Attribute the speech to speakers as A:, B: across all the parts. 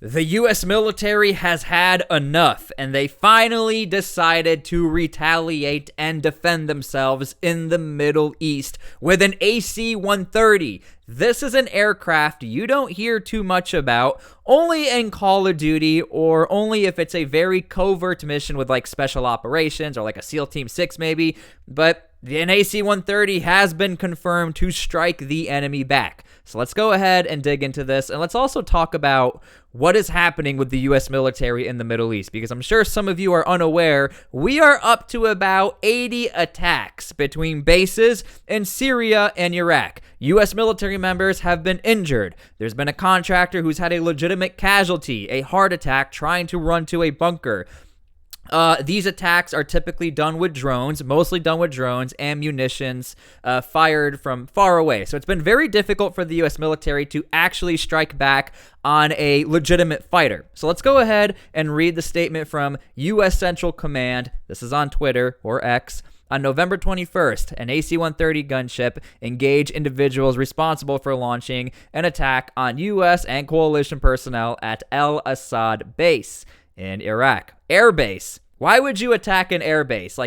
A: The U.S. military has had enough, and they finally decided to retaliate and defend themselves in the Middle East with an AC-130. This is an aircraft you don't hear too much about, only in Call of Duty or only if it's a very covert mission with like special operations or like a SEAL Team 6 maybe, but an AC-130 has been confirmed to strike the enemy back. So let's go ahead and dig into this, and let's also talk about what is happening with the U.S. military in the Middle East, because I'm sure some of you are unaware, we are up to about 80 attacks between bases in Syria and Iraq. U.S. military members have been injured. There's been a contractor who's had a legitimate casualty, a heart attack, trying to run to a bunker. These attacks are typically done with drones, mostly done with drones and munitions fired from far away. So it's been very difficult for the U.S. military to actually strike back on a legitimate fighter. So let's go ahead and read the statement from U.S. Central Command. This is on Twitter or X. On November 21st, an AC-130 gunship engaged individuals responsible for launching an attack on U.S. and coalition personnel at El Assad base in Iraq. Airbase. Why would you attack an airbase?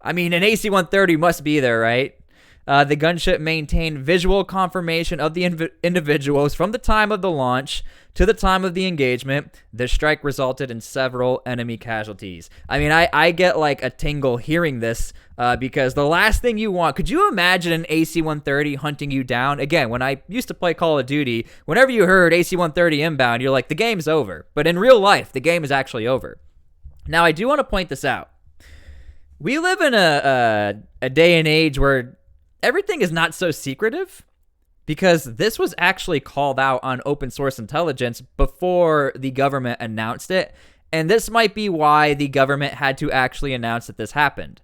A: An AC-130 must be there, right? The gunship maintained visual confirmation of the individuals from the time of the launch to the time of the engagement. The strike resulted in several enemy casualties. I get like a tingle hearing this because the last thing you want, could you imagine an AC-130 hunting you down? Again, when I used to play Call of Duty, whenever you heard AC-130 inbound, you're like, the game's over. But in real life, the game is actually over. Now, I do want to point this out. We live in a day and age where everything is not so secretive, because this was actually called out on open source intelligence before the government announced it, and this might be why the government had to actually announce that this happened.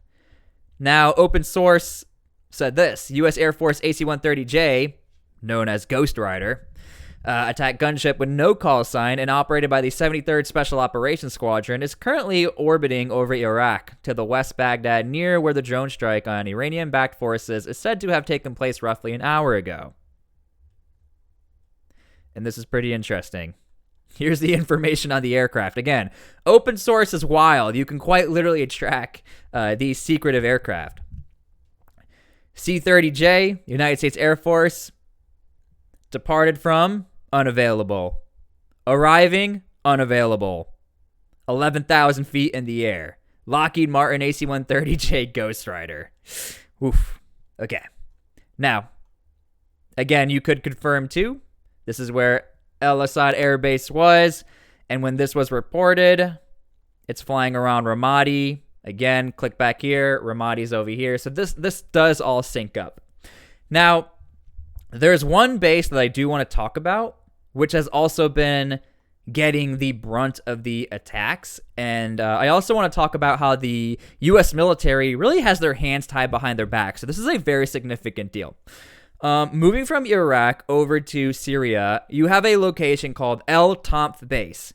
A: Now, open source said this: U.S. Air Force AC-130J, known as Ghost Rider, attack gunship with no call sign and operated by the 73rd Special Operations Squadron, is currently orbiting over Iraq to the West Baghdad, near where the drone strike on Iranian-backed forces is said to have taken place roughly an hour ago. And this is pretty interesting. Here's the information on the aircraft. Again, open source is wild. You can quite literally track these secretive aircraft. C-30J, United States Air Force, departed from, unavailable. Arriving, unavailable. 11,000 feet in the air. Lockheed Martin AC-130J Ghost Rider. Oof. Okay. Now, again, you could confirm too. This is where El Assad Air Base was. And when this was reported, it's flying around Ramadi. Again, click back here. Ramadi's over here. So this does all sync up. Now, there's one base that I do want to talk about, which has also been getting the brunt of the attacks. And I also want to talk about how the U.S. military really has their hands tied behind their back. So this is a very significant deal. Moving from Iraq over to Syria, you have a location called El Tamf Base.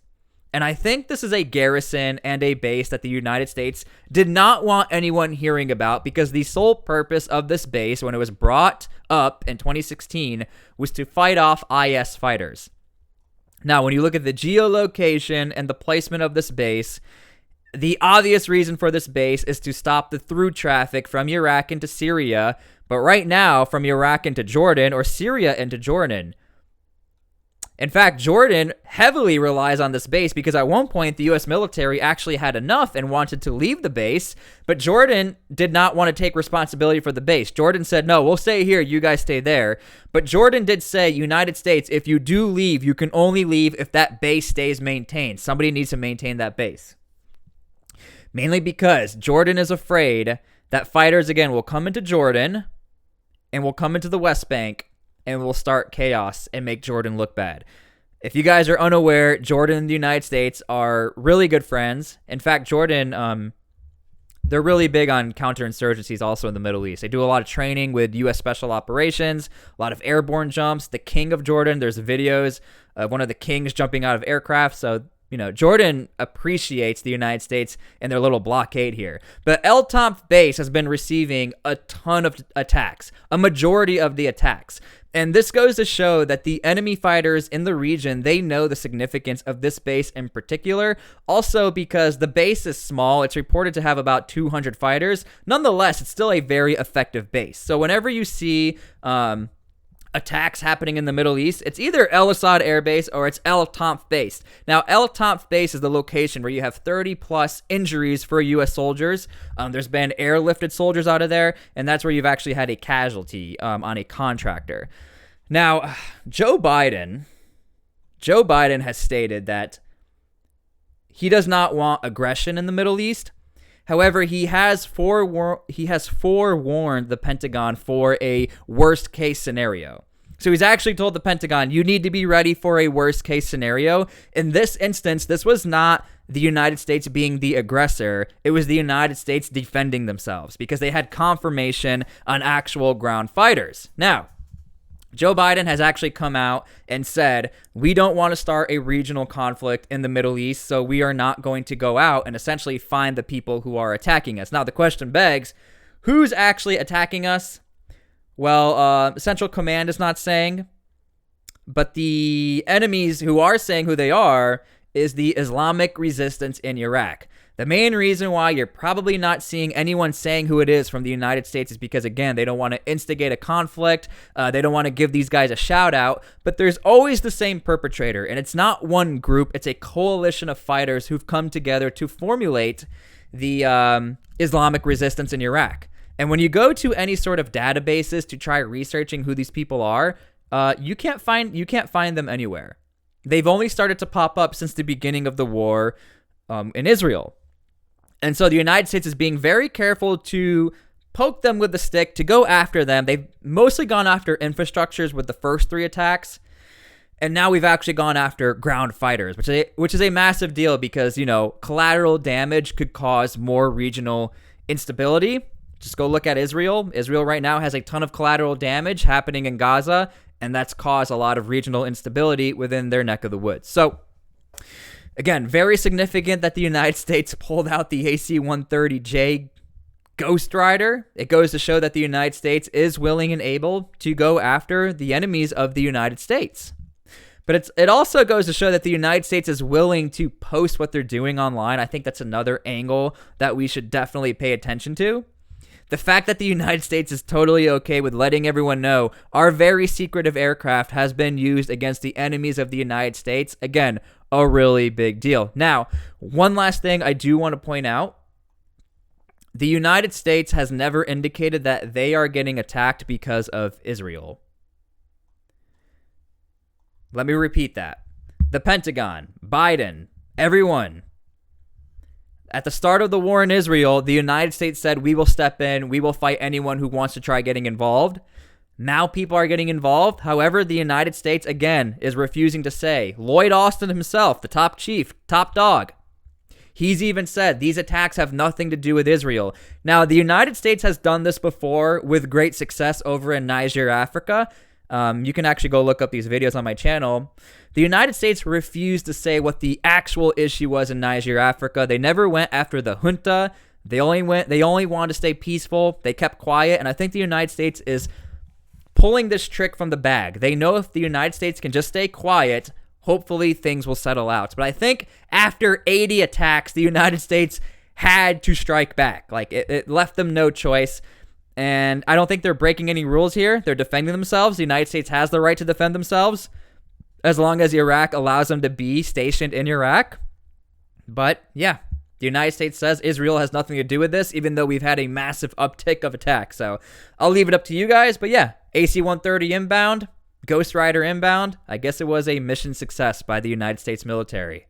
A: And I think this is a garrison and a base that the United States did not want anyone hearing about, because the sole purpose of this base, when it was brought up in 2016, was to fight off IS fighters. Now, when you look at the geolocation and the placement of this base, the obvious reason for this base is to stop the through traffic from Iraq into Syria, but right now from Iraq into Jordan or Syria into Jordan. In fact, Jordan heavily relies on this base because at one point the U.S. military actually had enough and wanted to leave the base, but Jordan did not want to take responsibility for the base. Jordan said, no, we'll stay here, you guys stay there. But Jordan did say, United States, if you do leave, you can only leave if that base stays maintained. Somebody needs to maintain that base. Mainly because Jordan is afraid that fighters, again, will come into Jordan and will come into the West Bank and will start chaos and make Jordan look bad. If you guys are unaware, Jordan and the United States are really good friends. In fact, Jordan, they're really big on counterinsurgencies also in the Middle East. They do a lot of training with U.S. Special Operations, a lot of airborne jumps. The king of Jordan, there's videos of one of the kings jumping out of aircraft. So Jordan appreciates the United States and their little blockade here. But El Tamp base has been receiving a ton of attacks, a majority of the attacks. And this goes to show that the enemy fighters in the region, they know the significance of this base in particular. Also because the base is small, it's reported to have about 200 fighters. Nonetheless, it's still a very effective base. So whenever you see attacks happening in the Middle East, it's either El Asad Air Base or it's El Tamp Base. Now, El Tamp Base is the location where you have 30 plus injuries for U.S. soldiers. There's been airlifted soldiers out of there, and that's where you've actually had a casualty on a contractor. Now, Joe Biden has stated that he does not want aggression in the Middle East. However, he has forewarned the Pentagon for a worst-case scenario. So he's actually told the Pentagon, you need to be ready for a worst-case scenario. In this instance, this was not the United States being the aggressor. It was the United States defending themselves because they had confirmation on actual ground fighters. Now, Joe Biden has actually come out and said, we don't want to start a regional conflict in the Middle East, so we are not going to go out and essentially find the people who are attacking us. Now, the question begs, who's actually attacking us? Well, Central Command is not saying, but the enemies who are saying who they are is the Islamic resistance in Iraq. The main reason why you're probably not seeing anyone saying who it is from the United States is because, again, they don't want to instigate a conflict. They don't want to give these guys a shout out. But there's always the same perpetrator, and it's not one group. It's a coalition of fighters who've come together to formulate the Islamic resistance in Iraq. And when you go to any sort of databases to try researching who these people are, you can't find them anywhere. They've only started to pop up since the beginning of the war in Israel. And so the United States is being very careful to poke them with the stick, to go after them. They've mostly gone after infrastructures with the first 3 attacks. And now we've actually gone after ground fighters, which is a massive deal because, collateral damage could cause more regional instability. Just go look at Israel. Israel right now has a ton of collateral damage happening in Gaza, and that's caused a lot of regional instability within their neck of the woods. So, again, very significant that the United States pulled out the AC-130J Ghost Rider. It goes to show that the United States is willing and able to go after the enemies of the United States. But it also goes to show that the United States is willing to post what they're doing online. I think that's another angle that we should definitely pay attention to. The fact that the United States is totally okay with letting everyone know our very secretive aircraft has been used against the enemies of the United States, again, a really big deal. Now, one last thing I do want to point out. The United States has never indicated that they are getting attacked because of Israel. Let me repeat that. The Pentagon, Biden, everyone. At the start of the war in Israel, the United States said, we will step in, we will fight anyone who wants to try getting involved. Now people are getting involved. However, the United States, again, is refusing to say. Lloyd Austin himself, the top chief, top dog, he's even said these attacks have nothing to do with Israel. Now, the United States has done this before with great success over in Niger, Africa. You can actually go look up these videos on my channel. The United States refused to say what the actual issue was in Niger, Africa. They never went after the junta. They only wanted to stay peaceful. They kept quiet, and I think the United States is pulling this trick from the bag. They know if the United States can just stay quiet, hopefully things will settle out. But I think after 80 attacks, the United States had to strike back. Like, it left them no choice. And I don't think they're breaking any rules here. They're defending themselves. The United States has the right to defend themselves as long as Iraq allows them to be stationed in Iraq. But yeah, the United States says Israel has nothing to do with this, even though we've had a massive uptick of attacks. So I'll leave it up to you guys. But yeah, AC-130 inbound, Ghost Rider inbound. I guess it was a mission success by the United States military.